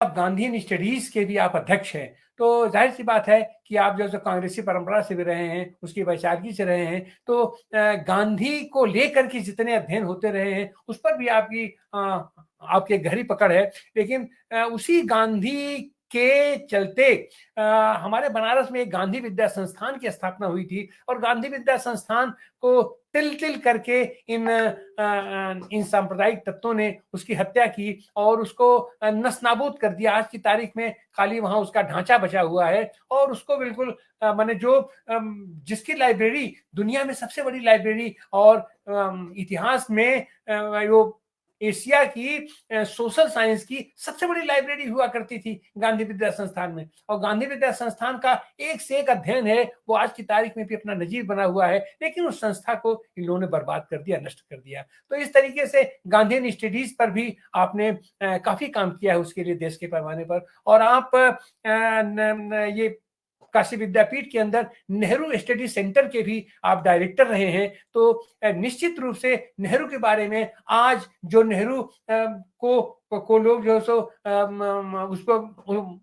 आप Gandhian studies के भी आप अध्यक्ष हैं, तो जाहिर सी बात है कि आप जो कांग्रेसी परंपरा से भी रहे हैं, उसकी वैचारिकी से रहे हैं, तो गांधी को लेकर के जितने अध्ययन होते रहे हैं उस पर भी आपकी गहरी पकड़ है। लेकिन उसी गांधी के चलते हमारे बनारस में एक गांधी विद्या संस्थान की स्थापना हुई थी, और गांधी विद्या संस्थान को तिल तिल करके इन सांप्रदायिक तत्वों ने उसकी हत्या की और उसको नस्तानाबूद कर दिया। आज की तारीख में खाली वहां उसका ढांचा बचा हुआ है, और उसको बिल्कुल माने जो जिसकी लाइब्रेरी दुनिया में सबसे बड़ी लाइब्रेरी और इतिहास में वो एशिया की सोशल साइंस की सबसे बड़ी लाइब्रेरी हुआ करती थी गांधी विद्या संस्थान में, और गांधी विद्या संस्थान का एक से एक अध्ययन है, वो आज की तारीख में भी अपना नजीर बना हुआ है। लेकिन उस संस्था को इन लोगों ने बर्बाद कर दिया, नष्ट कर दिया। तो इस तरीके से गांधीयन स्टडीज पर भी आपने काफी काम किया है उसके लिए देश के पैमाने पर, और आप ये काशी विद्यापीठ के अंदर नेहरू स्टडी सेंटर के भी आप डायरेक्टर रहे हैं। तो निश्चित रूप से नेहरू के बारे में आज जो नेहरू को लोग जो सो उसको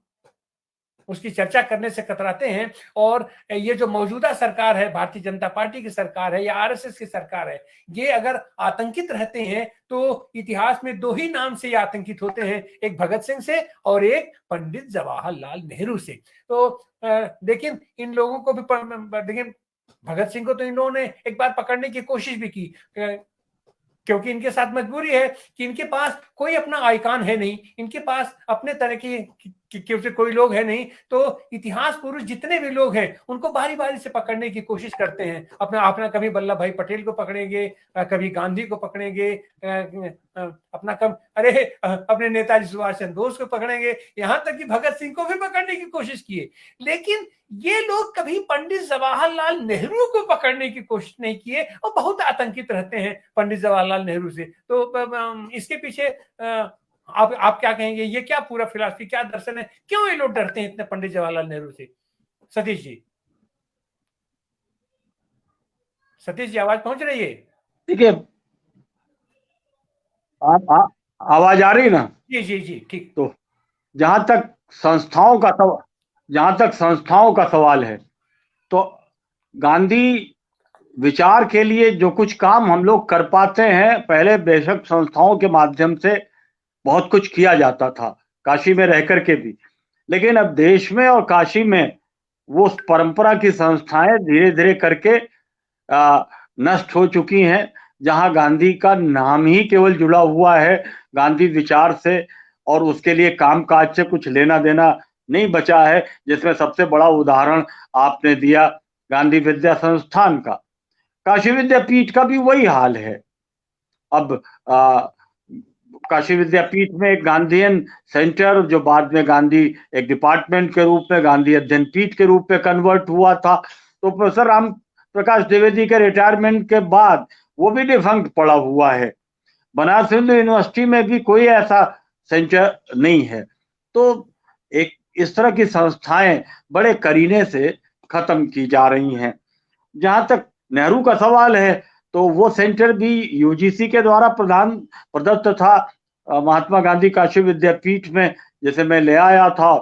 उसकी चर्चा करने से कतराते हैं, और ये जो मौजूदा सरकार है, भारतीय जनता पार्टी की सरकार है या आरएसएस की सरकार है, ये अगर आतंकित रहते हैं तो इतिहास में दो ही नाम से ये आतंकित होते हैं, एक भगत सिंह से और एक पंडित जवाहरलाल नेहरू से। तो लेकिन इन लोगों को भी देखिए, भगत सिंह को तो इन लोगों ने एक बार पकड़ने की कोशिश भी की, क्योंकि इनके साथ मजबूरी है कि इनके पास कोई अपना आइकॉन है नहीं, इनके पास अपने तरह की कोई लोग है नहीं। तो इतिहास पुरुष जितने भी लोग हैं उनको बारी बारी से पकड़ने की कोशिश करते हैं। अपना कभी वल्लभ भाई पटेल को पकड़ेंगे, कभी गांधी को पकड़ेंगे, अपने नेताजी सुभाष चंद्र बोस को पकड़ेंगे, यहां तक कि भगत सिंह को भी पकड़ने की कोशिश किए। लेकिन ये लोग कभी पंडित जवाहरलाल नेहरू को पकड़ने की कोशिश नहीं किए, और बहुत आतंकित रहते हैं पंडित जवाहरलाल नेहरू से। तो इसके पीछे आप क्या कहेंगे? ये क्या पूरा फिलॉसफी, क्या दर्शन है, क्यों ये लोग डरते हैं इतने पंडित जवाहरलाल नेहरू से? सतीश जी, आवाज पहुंच रही है? ठीक है, आप आवाज आ रही ना? जी जी जी, ठीक। तो जहां तक संस्थाओं का सवाल है, तो गांधी विचार के लिए जो कुछ काम हम लोग कर पाते हैं, पहले बेशक संस्थाओं के माध्यम से बहुत कुछ किया जाता था, काशी में रह करके भी। लेकिन अब देश में और काशी में वो परंपरा की संस्थाएं धीरे धीरे करके नष्ट हो चुकी हैं, जहां गांधी का नाम ही केवल जुड़ा हुआ है गांधी विचार से, और उसके लिए कामकाज से कुछ लेना देना नहीं बचा है। जिसमें सबसे बड़ा उदाहरण आपने दिया गांधी विद्या संस्थान का। काशी विद्यापीठ का भी वही हाल है। अब काशी विद्यापीठ में एक गांधीयन सेंटर, जो बाद में गांधी एक डिपार्टमेंट के रूप में गांधी अध्ययन पीठ के रूप में कन्वर्ट हुआ था, तो प्रोफेसर राम प्रकाश द्विवेदी के रिटायरमेंट के बाद वो भी डिफंक्ट पड़ा हुआ है। बनारस हिंदू यूनिवर्सिटी में भी कोई ऐसा सेंटर नहीं है। तो एक इस तरह की संस्थाएं बड़े करीने से खत्म की जा रही हैं। जहां तक नेहरू का सवाल है, तो वो सेंटर भी यूजीसी के द्वारा प्रदत्त था। महात्मा गांधी काशी विद्यापीठ में जैसे मैं ले आया था,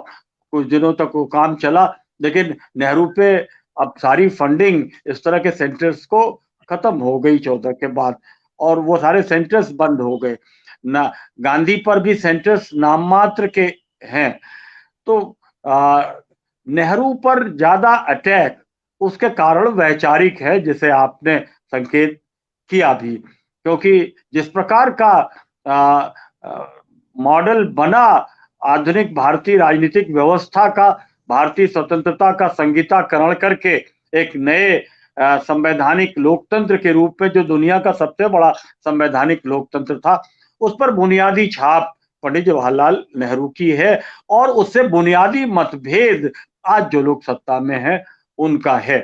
कुछ दिनों तक वो काम चला, लेकिन नेहरू पे अब सारी फंडिंग इस तरह के सेंटर्स को खत्म हो गई 14 के बाद, और वो सारे सेंटर्स बंद हो गए ना। गांधी पर भी सेंटर्स नाम मात्र के हैं। तो नेहरू पर ज्यादा अटैक उसके कारण वैचारिक है, जिसे आपने संकेत किया भी, क्योंकि जिस प्रकार का मॉडल बना आधुनिक भारतीय राजनीतिक व्यवस्था का, भारतीय स्वतंत्रता का संहिताकरण करके एक नए संवैधानिक लोकतंत्र के रूप में, जो दुनिया का सबसे बड़ा संवैधानिक लोकतंत्र था, उस पर बुनियादी छाप पंडित जवाहरलाल नेहरू की है, और उससे बुनियादी मतभेद आज जो लोग सत्ता में हैं उनका है।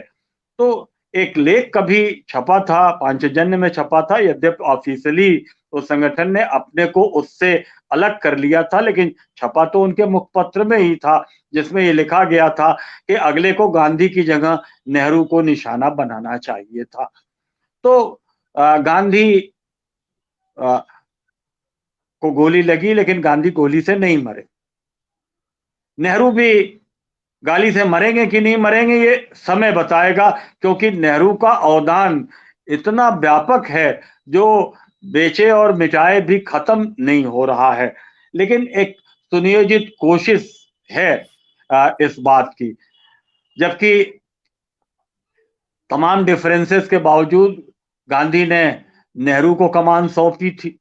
तो एक लेख कभी छपा था, पांचजन्य में छपा था, यद्यपि ऑफिशियली उस संगठन ने अपने को उससे अलग कर लिया था, लेकिन छपा तो उनके मुखपत्र में ही था, जिसमें ये लिखा गया था कि अगले को गांधी की जगह नेहरू को निशाना बनाना चाहिए था। तो गांधी को गोली लगी, लेकिन गांधी गोली से नहीं मरे। नेहरू भी गाली से मरेंगे कि नहीं मरेंगे ये समय बताएगा, क्योंकि नेहरू का अवदान इतना व्यापक है जो बेचे और मिटाए भी खत्म नहीं हो रहा है। लेकिन एक सुनियोजित कोशिश है इस बात की, जबकि तमाम डिफरेंसेस के बावजूद गांधी ने नेहरू को कमान सौंपी थी।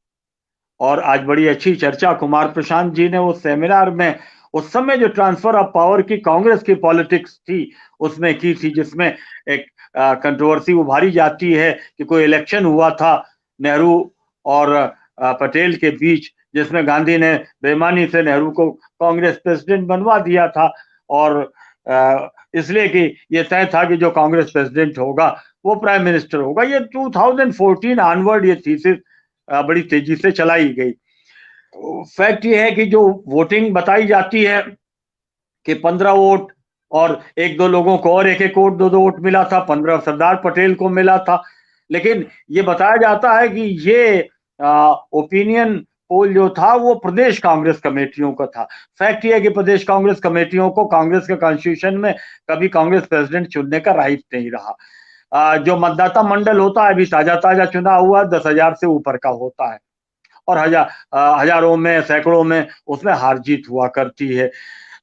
और आज बड़ी अच्छी चर्चा कुमार प्रशांत जी ने उस सेमिनार में उस समय जो ट्रांसफर ऑफ पावर की कांग्रेस की पॉलिटिक्स थी उसमें की थी, जिसमें एक कंट्रोवर्सी उभारी जाती है कि कोई इलेक्शन हुआ था नेहरू और पटेल के बीच, जिसमें गांधी ने बेईमानी से नेहरू को कांग्रेस प्रेसिडेंट बनवा दिया था, और इसलिए कि ये तय था कि जो कांग्रेस प्रेसिडेंट होगा वो प्राइम मिनिस्टर होगा। ये 2014 ऑनवर्ड ये थीसिस बड़ी तेजी से चलाई गई। फैक्ट ये है कि जो वोटिंग बताई जाती है कि 15 वोट और एक दो लोगों को और एक एक वोट, दो दो वोट मिला था, 15 सरदार पटेल को मिला था। लेकिन ये बताया जाता है कि ये ओपिनियन पोल जो था वो प्रदेश कांग्रेस कमेटियों का था। फैक्ट ये है कि प्रदेश कांग्रेस कमेटियों को कांग्रेस के कॉन्स्टिट्यूशन में कभी कांग्रेस प्रेसिडेंट चुनने का राइट नहीं रहा। जो मतदाता मंडल होता है अभी ताजा ताजा चुना हुआ 10,000 से ऊपर का होता है, और हजारों में सैकड़ों में उसमें हार जीत हुआ करती है।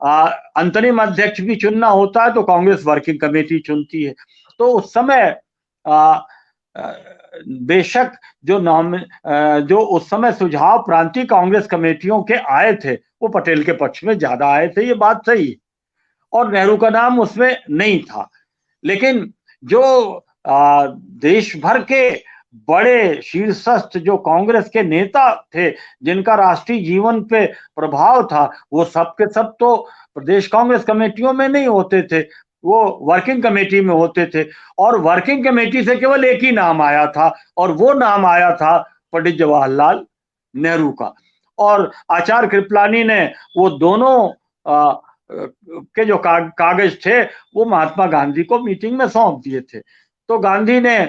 अंतरिम अध्यक्ष भी चुनना होता है तो कांग्रेस वर्किंग कमेटी चुनती है। तो उस समय बेशक जो उस समय सुझाव प्रांतीय कांग्रेस कमेटियों के आए थे वो पटेल के पक्ष में ज्यादा आए थे, ये बात सही, और नेहरू का नाम उसमें नहीं था। लेकिन जो देश भर के बड़े शीर्षस्थ जो कांग्रेस के नेता थे जिनका राष्ट्रीय जीवन पे प्रभाव था, वो सब के सब तो प्रदेश कांग्रेस कमेटियों में नहीं होते थे, वो वर्किंग कमेटी में होते थे। और वर्किंग कमेटी से केवल एक ही नाम आया था, और वो नाम आया था पंडित जवाहरलाल नेहरू का। और आचार्य कृपलानी ने वो दोनों के जो कागज थे वो महात्मा गांधी को मीटिंग में सौंप दिए थे। तो गांधी ने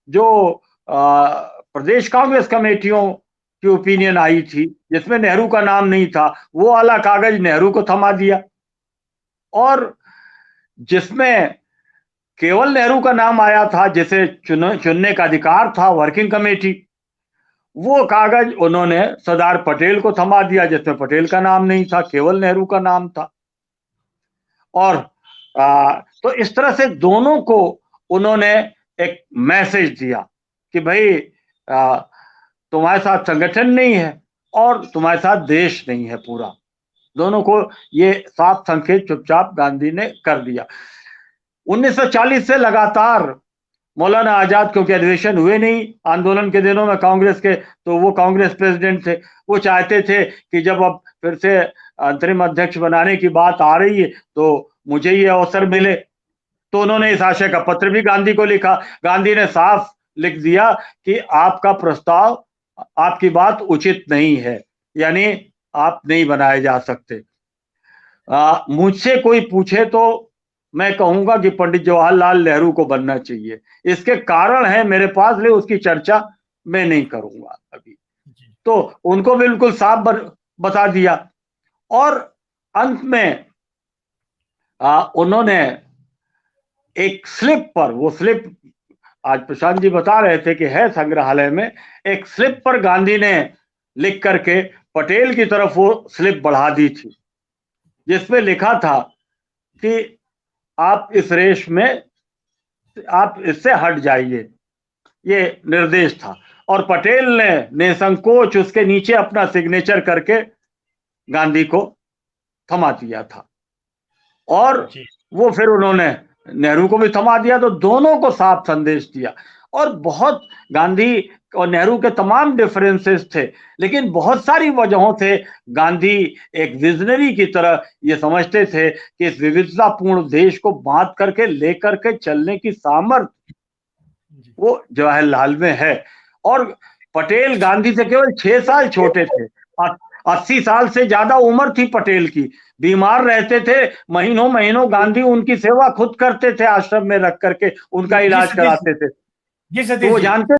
जो प्रदेश कांग्रेस कमेटियों की ओपिनियन आई थी जिसमें नेहरू का नाम नहीं था, वो वाला कागज नेहरू को थमा दिया, और जिसमें केवल नेहरू का नाम आया था, जिसे चुनने का अधिकार था वर्किंग कमेटी, वो कागज उन्होंने सरदार पटेल को थमा दिया जिसमें पटेल का नाम नहीं था, केवल नेहरू का नाम था। और तो इस तरह से दोनों को उन्होंने एक मैसेज दिया कि भाई तुम्हारे साथ संगठन नहीं है और तुम्हारे साथ देश नहीं है पूरा। दोनों को ये साफ संकेत चुपचाप गांधी ने कर दिया। 1940 से लगातार मौलाना आजाद, क्योंकि अधिवेशन हुए नहीं आंदोलन के दिनों में कांग्रेस के, तो वो कांग्रेस प्रेसिडेंट थे, वो चाहते थे कि जब अब फिर से अंतरिम अध्यक्ष बनाने की बात आ रही है तो मुझे ये अवसर मिले। तो उन्होंने इस आशय का पत्र भी गांधी को लिखा। गांधी ने साफ लिख दिया कि आपका प्रस्ताव, आपकी बात उचित नहीं है, यानी आप नहीं बनाए जा सकते। मुझसे कोई पूछे तो मैं कहूंगा कि पंडित जवाहरलाल नेहरू को बनना चाहिए। इसके कारण है मेरे पास, ले उसकी चर्चा मैं नहीं करूंगा अभी। तो उनको बिल्कुल साफ बता दिया। और अंत में उन्होंने एक स्लिप पर, वो स्लिप आज प्रशांत जी बता रहे थे कि है संग्रहालय में, एक स्लिप पर गांधी ने लिख करके पटेल की तरफ वो स्लिप बढ़ा दी थी, जिसमें लिखा था कि आप इस रेस में, आप इससे हट जाइए, ये निर्देश था। और पटेल ने निसंकोच उसके नीचे अपना सिग्नेचर करके गांधी को थमा दिया था, और वो फिर उन्होंने नेहरू को भी थमा दिया। तो दोनों को साफ संदेश दिया। और बहुत गांधी और नेहरू के तमाम डिफरेंसेस थे, लेकिन बहुत सारी वजहों से गांधी एक विजनरी की तरह ये समझते थे कि इस विविधतापूर्ण देश को बांध करके लेकर के चलने की सामर्थ्य वो जवाहरलाल में है। और पटेल गांधी से केवल 6 साल छोटे थे, 80 साल से ज्यादा उम्र थी पटेल की, बीमार रहते थे, महीनों महीनों गांधी उनकी सेवा खुद करते थे, आश्रम में रख करके उनका इलाज कराते थे। तो वो जानते